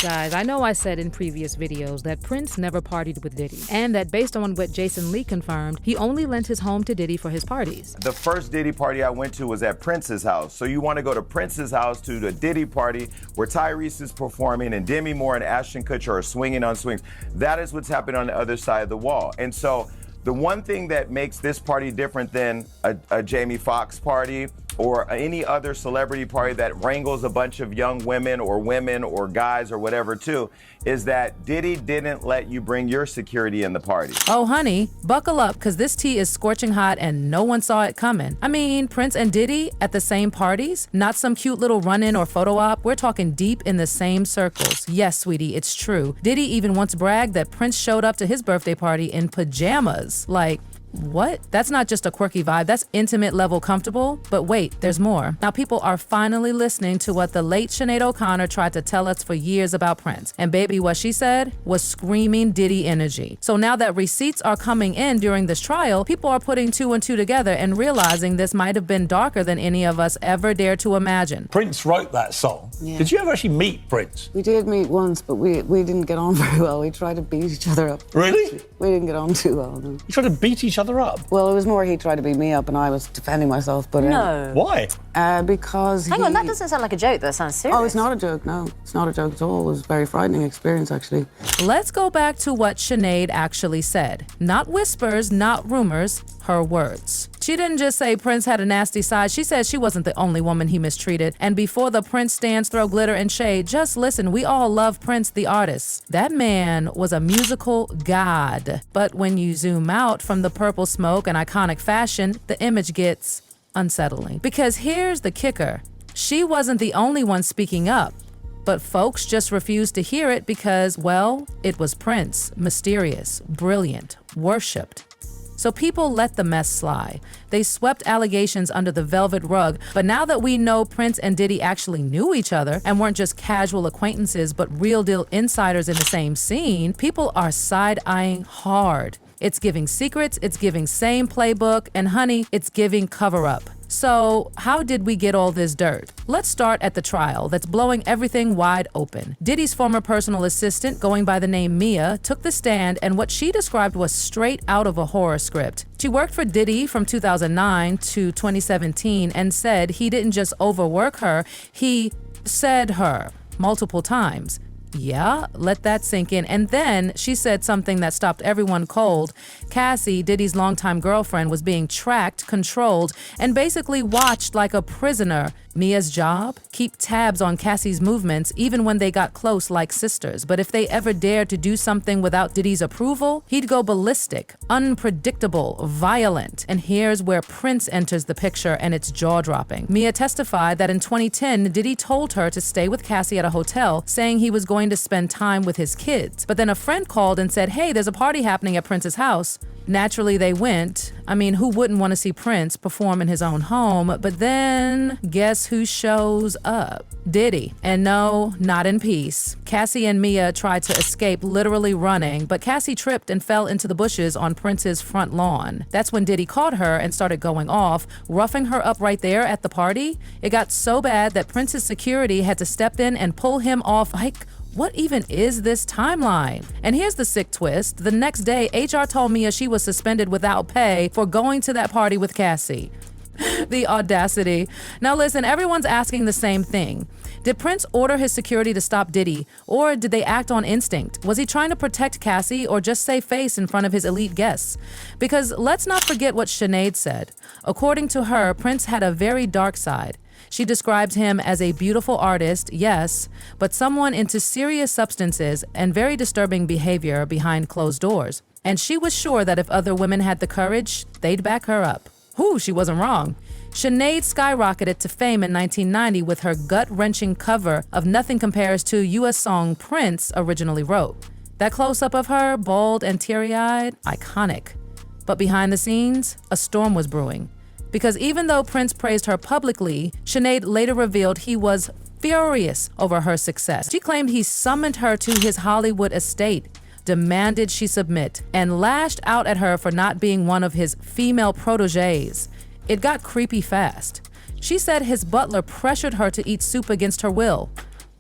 Guys, I know I said in previous videos that Prince never partied with Diddy, and that based on what Jason Lee confirmed, he only lent his home to Diddy for his parties. The first Diddy party I went to was at Prince's house. So you want to go to Prince's house to the Diddy party where Tyrese is performing and Demi Moore and Ashton Kutcher are swinging on swings. That is what's happening on the other side of the wall. And so the one thing that makes this party different than a Jamie Foxx party or any other celebrity party that wrangles a bunch of young women or guys or whatever too, is that Diddy didn't let you bring your security in the party. Oh honey, buckle up, cause this tea is scorching hot and no one saw it coming. I mean, Prince and Diddy at the same parties? Not some cute little run-in or photo op, we're talking deep in the same circles. Yes, sweetie, it's true. Diddy even once bragged that Prince showed up to his birthday party in pajamas. Like, what? That's not just a quirky vibe, that's intimate level comfortable. But wait, there's more. Now people are finally listening to what the late Sinead O'Connor tried to tell us for years about Prince. And baby, what she said was screaming Diddy energy. So now that receipts are coming in during this trial, people are putting two and two together and realizing this might have been darker than any of us ever dared to imagine. Prince wrote that song. Yeah. Did you ever actually meet Prince? We did meet once, but we didn't get on very well. We tried to beat each other up. Really? We didn't get on too well, no. You tried to beat each other up? Well, it was more he tried to beat me up and I was defending myself, but... No. Why? Because Hang on, that doesn't sound like a joke, that sounds serious. Oh, it's not a joke, no. It's not a joke at all. It was a very frightening experience, actually. Let's go back to what Sinead actually said. Not whispers, not rumors, her words. She didn't just say Prince had a nasty side, she said she wasn't the only woman he mistreated. And before the Prince stands throw glitter and shade, just listen, we all love Prince the artist. That man was a musical god. But when you zoom out from the purple smoke and iconic fashion, the image gets unsettling. Because here's the kicker. She wasn't the only one speaking up, but folks just refused to hear it because, well, it was Prince, mysterious, brilliant, worshipped. So people let the mess slide. They swept allegations under the velvet rug, but now that we know Prince and Diddy actually knew each other and weren't just casual acquaintances, but real deal insiders in the same scene, people are side-eyeing hard. It's giving secrets, it's giving same playbook, and honey, it's giving cover-up. So how did we get all this dirt? Let's start at the trial that's blowing everything wide open. Diddy's former personal assistant, going by the name Mia, took the stand, and what she described was straight out of a horror script. She worked for Diddy from 2009 to 2017 and said he didn't just overwork her, he said her multiple times. Yeah, let that sink in. And then she said something that stopped everyone cold. Cassie, Diddy's longtime girlfriend, was being tracked, controlled, and basically watched like a prisoner. Mia's job? Keep tabs on Cassie's movements even when they got close like sisters. But if they ever dared to do something without Diddy's approval, he'd go ballistic, unpredictable, violent. And here's where Prince enters the picture, and it's jaw-dropping. Mia testified that in 2010, Diddy told her to stay with Cassie at a hotel, saying he was going to spend time with his kids. But then a friend called and said, hey, there's a party happening at Prince's house. Naturally, they went. I mean, who wouldn't want to see Prince perform in his own home? But then, guess who shows up? Diddy. And no, not in peace. Cassie and Mia tried to escape, literally running, but Cassie tripped and fell into the bushes on Prince's front lawn. That's when Diddy caught her and started going off, roughing her up right there at the party. It got so bad that Prince's security had to step in and pull him off. Like, what even is this timeline? And here's the sick twist. The next day, HR told Mia she was suspended without pay for going to that party with Cassie. The audacity. Now listen, everyone's asking the same thing. Did Prince order his security to stop Diddy, or did they act on instinct? Was he trying to protect Cassie or just save face in front of his elite guests? Because let's not forget what Sinead said. According to her, Prince had a very dark side. She described him as a beautiful artist, yes, but someone into serious substances and very disturbing behavior behind closed doors. And she was sure that if other women had the courage, they'd back her up. Whew, she wasn't wrong. Sinead skyrocketed to fame in 1990 with her gut-wrenching cover of Nothing Compares to U.S. song Prince originally wrote. That close-up of her, bold and teary-eyed, iconic. But behind the scenes, a storm was brewing. Because even though Prince praised her publicly, Sinead later revealed he was furious over her success. She claimed he summoned her to his Hollywood estate, demanded she submit, and lashed out at her for not being one of his female proteges. It got creepy fast. She said his butler pressured her to eat soup against her will.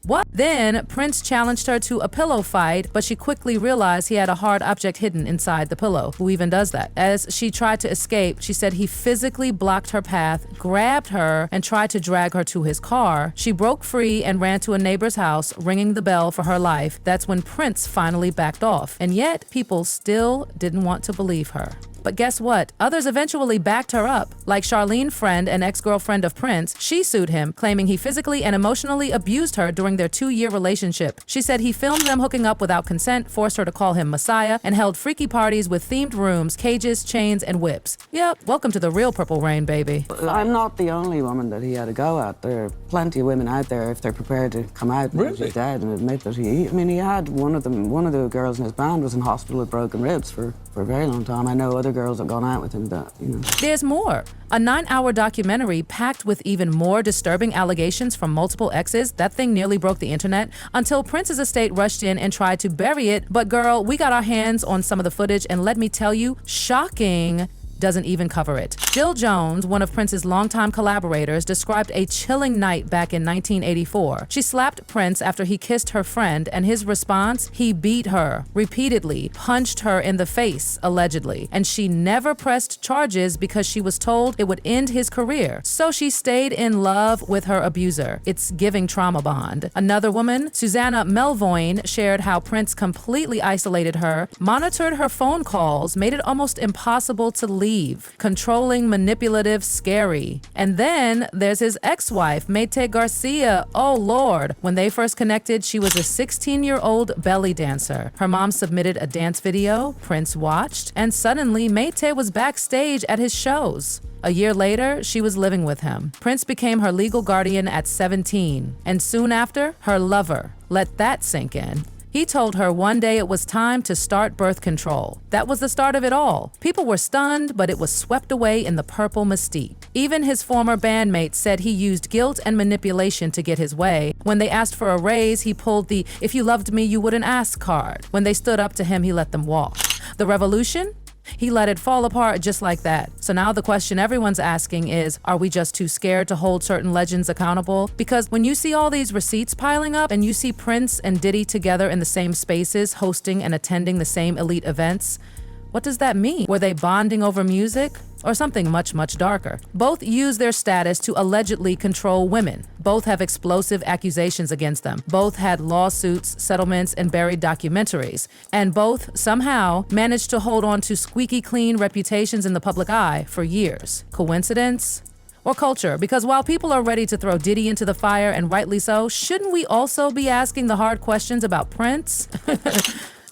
What? Then Prince challenged her to a pillow fight, but she quickly realized he had a hard object hidden inside the pillow. Who even does that? As she tried to escape, she said he physically blocked her path, grabbed her, and tried to drag her to his car. She broke free and ran to a neighbor's house, ringing the bell for her life. That's when Prince finally backed off. And yet, people still didn't want to believe her. But guess what? Others eventually backed her up. Like Charlene Friend, an ex-girlfriend of Prince, she sued him, claiming he physically and emotionally abused her during their 2-year relationship. She said he filmed them hooking up without consent, forced her to call him Messiah, and held freaky parties with themed rooms, cages, chains, and whips. Yep, welcome to the real Purple Rain, baby. I'm not the only woman that he had a go at. There are plenty of women out there if they're prepared to come out and Really? he's dead and admit that he had one of the girls in his band was in hospital with broken ribs for a very long time. I know other girls have gone out with him that, There's more. A 9-hour documentary packed with even more disturbing allegations from multiple exes. That thing nearly broke the internet until Prince's estate rushed in and tried to bury it. But girl, we got our hands on some of the footage, and let me tell you, shocking, doesn't even cover it. Jill Jones, one of Prince's longtime collaborators, described a chilling night back in 1984. She slapped Prince after he kissed her friend, and his response? He beat her repeatedly, punched her in the face, allegedly, and she never pressed charges because she was told it would end his career. So she stayed in love with her abuser. It's giving trauma bond. Another woman, Susanna Melvoin, shared how Prince completely isolated her, monitored her phone calls, made it almost impossible to leave. Controlling, manipulative, scary. And then there's his ex-wife, Mayte Garcia. Oh Lord. When they first connected, she was a 16-year-old belly dancer. Her mom submitted a dance video, Prince watched, and suddenly Mayte was backstage at his shows. A year later, she was living with him. Prince became her legal guardian at 17, and soon after, her lover. Let that sink in. He told her one day it was time to start birth control. That was the start of it all. People were stunned, but it was swept away in the purple mystique. Even his former bandmates said he used guilt and manipulation to get his way. When they asked for a raise, he pulled the "if you loved me, you wouldn't ask" card. When they stood up to him, he let them walk. The revolution? He let it fall apart just like that. So now the question everyone's asking is, are we just too scared to hold certain legends accountable? Because when you see all these receipts piling up and you see Prince and Diddy together in the same spaces, hosting and attending the same elite events, what does that mean? Were they bonding over music? Or something much, much darker? Both use their status to allegedly control women. Both have explosive accusations against them. Both had lawsuits, settlements, and buried documentaries. And both, somehow, managed to hold on to squeaky clean reputations in the public eye for years. Coincidence? Or culture? Because while people are ready to throw Diddy into the fire, and rightly so, shouldn't we also be asking the hard questions about Prince?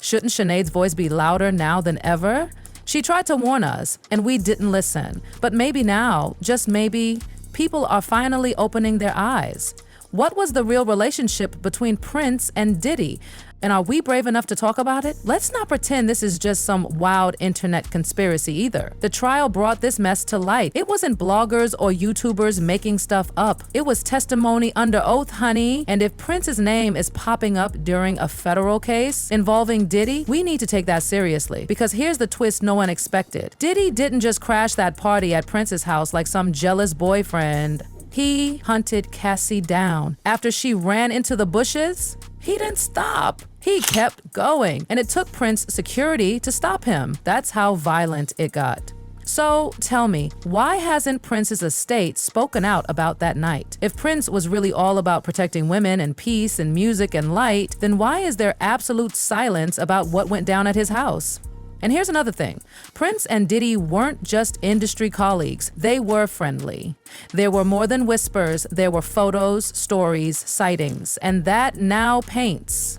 Shouldn't Sinead's voice be louder now than ever? She tried to warn us, and we didn't listen. But maybe now, just maybe, people are finally opening their eyes. What was the real relationship between Prince and Diddy? And are we brave enough to talk about it? Let's not pretend this is just some wild internet conspiracy either. The trial brought this mess to light. It wasn't bloggers or YouTubers making stuff up. It was testimony under oath, honey. And if Prince's name is popping up during a federal case involving Diddy, we need to take that seriously. Because here's the twist no one expected. Diddy didn't just crash that party at Prince's house like some jealous boyfriend. He hunted Cassie down. After she ran into the bushes, he didn't stop. He kept going, and it took Prince security to stop him. That's how violent it got. So tell me, why hasn't Prince's estate spoken out about that night? If Prince was really all about protecting women and peace and music and light, then why is there absolute silence about what went down at his house? And here's another thing. Prince and Diddy weren't just industry colleagues. They were friendly. There were more than whispers. There were photos, stories, sightings. And that now paints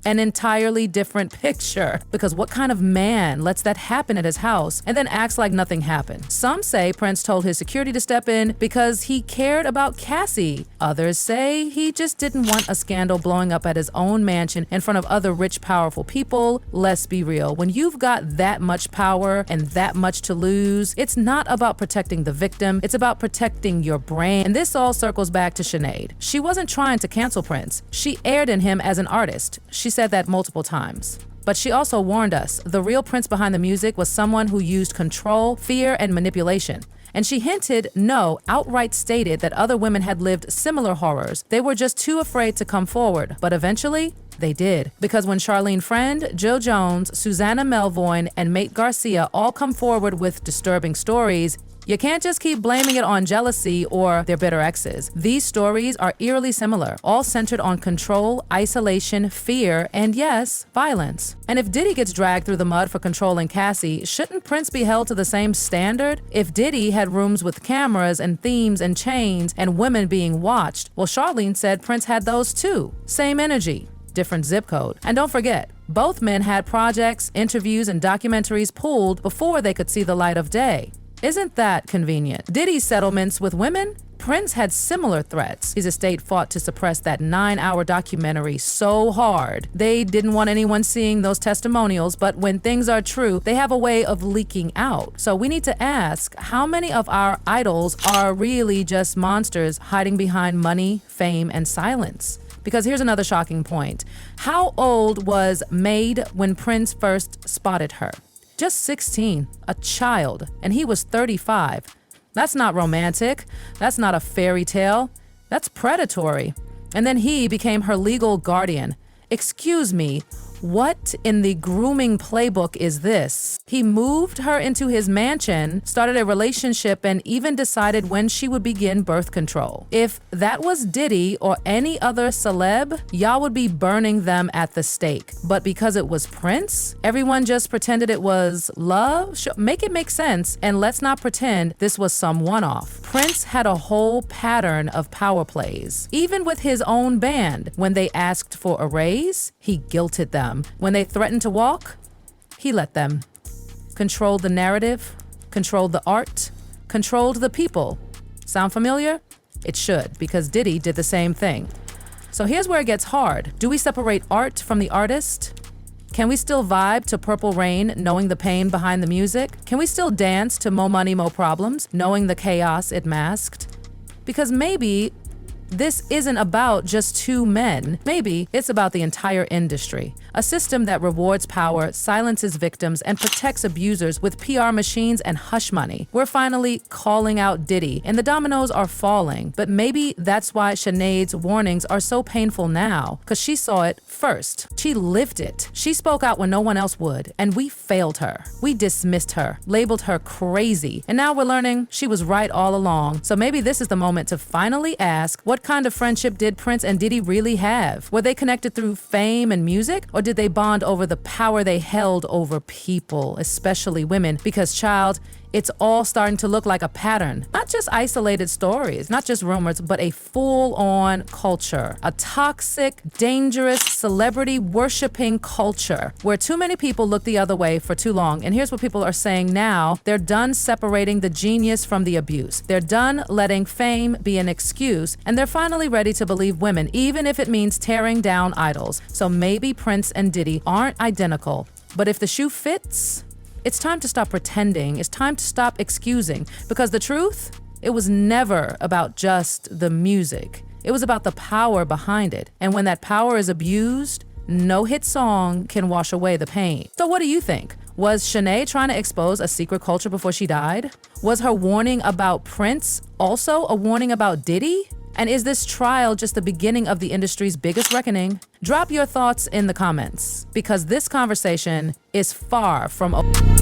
an entirely different picture. Because what kind of man lets that happen at his house and then acts like nothing happened? Some say Prince told his security to step in because he cared about Cassie. Others say he just didn't want a scandal blowing up at his own mansion in front of other rich, powerful people. Let's be real. When you've got that much power and that much to lose, it's not about protecting the victim. It's about protecting your brand. And this all circles back to Sinead. She wasn't trying to cancel Prince. She aired in him as an artist. She said that multiple times. But she also warned us, the real Prince behind the music was someone who used control, fear, and manipulation. And she hinted, no, outright stated that other women had lived similar horrors. They were just too afraid to come forward. But eventually, they did. Because when Charlene Friend, Jill Jones, Susanna Melvoin, and Mate Garcia all come forward with disturbing stories, you can't just keep blaming it on jealousy or their bitter exes. These stories are eerily similar, all centered on control, isolation, fear, and yes, violence. And if Diddy gets dragged through the mud for controlling Cassie, shouldn't Prince be held to the same standard? If Diddy had rooms with cameras and themes and chains and women being watched, well, Charlene said Prince had those too. Same energy, different zip code. And don't forget, both men had projects, interviews, and documentaries pulled before they could see the light of day. Isn't that convenient? Diddy's settlements with women? Prince had similar threats. His estate fought to suppress that 9-hour documentary so hard. They didn't want anyone seeing those testimonials, but when things are true, they have a way of leaking out. So we need to ask, how many of our idols are really just monsters hiding behind money, fame, and silence? Because here's another shocking point. How old was Maid when Prince first spotted her? Just 16, a child, and he was 35. That's not romantic. That's not a fairy tale. That's predatory. And then he became her legal guardian. Excuse me, what in the grooming playbook is this? He moved her into his mansion, started a relationship, and even decided when she would begin birth control. If that was Diddy or any other celeb, y'all would be burning them at the stake. But because it was Prince, everyone just pretended it was love? Make it make sense, and let's not pretend this was some one-off. Prince had a whole pattern of power plays. Even with his own band, when they asked for a raise, he guilted them. When they threatened to walk, he let them. Controlled the narrative, controlled the art, controlled the people. Sound familiar? It should, because Diddy did the same thing. So here's where it gets hard. Do we separate art from the artist? Can we still vibe to Purple Rain, knowing the pain behind the music? Can we still dance to Mo Money, Mo Problems, knowing the chaos it masked? Because maybe this isn't about just two men. Maybe it's about the entire industry. A system that rewards power, silences victims, and protects abusers with PR machines and hush money. We're finally calling out Diddy, and the dominoes are falling. But maybe that's why Sinead's warnings are so painful now, because she saw it first. She lived it. She spoke out when no one else would, and we failed her. We dismissed her, labeled her crazy, and now we're learning she was right all along. So maybe this is the moment to finally ask, what kind of friendship did Prince and Diddy really have? Were they connected through fame and music, or did they bond over the power they held over people, especially women? Because, child, it's all starting to look like a pattern. Not just isolated stories, not just rumors, but a full-on culture. A toxic, dangerous, celebrity-worshipping culture where too many people look the other way for too long. And here's what people are saying now. They're done separating the genius from the abuse. They're done letting fame be an excuse, and they're finally ready to believe women, even if it means tearing down idols. So maybe Prince and Diddy aren't identical, but if the shoe fits, it's time to stop pretending. It's time to stop excusing. Because the truth, it was never about just the music. It was about the power behind it. And when that power is abused, no hit song can wash away the pain. So what do you think? Was Sinead trying to expose a secret culture before she died? Was her warning about Prince also a warning about Diddy? And is this trial just the beginning of the industry's biggest reckoning? Drop your thoughts in the comments, because this conversation is far from over.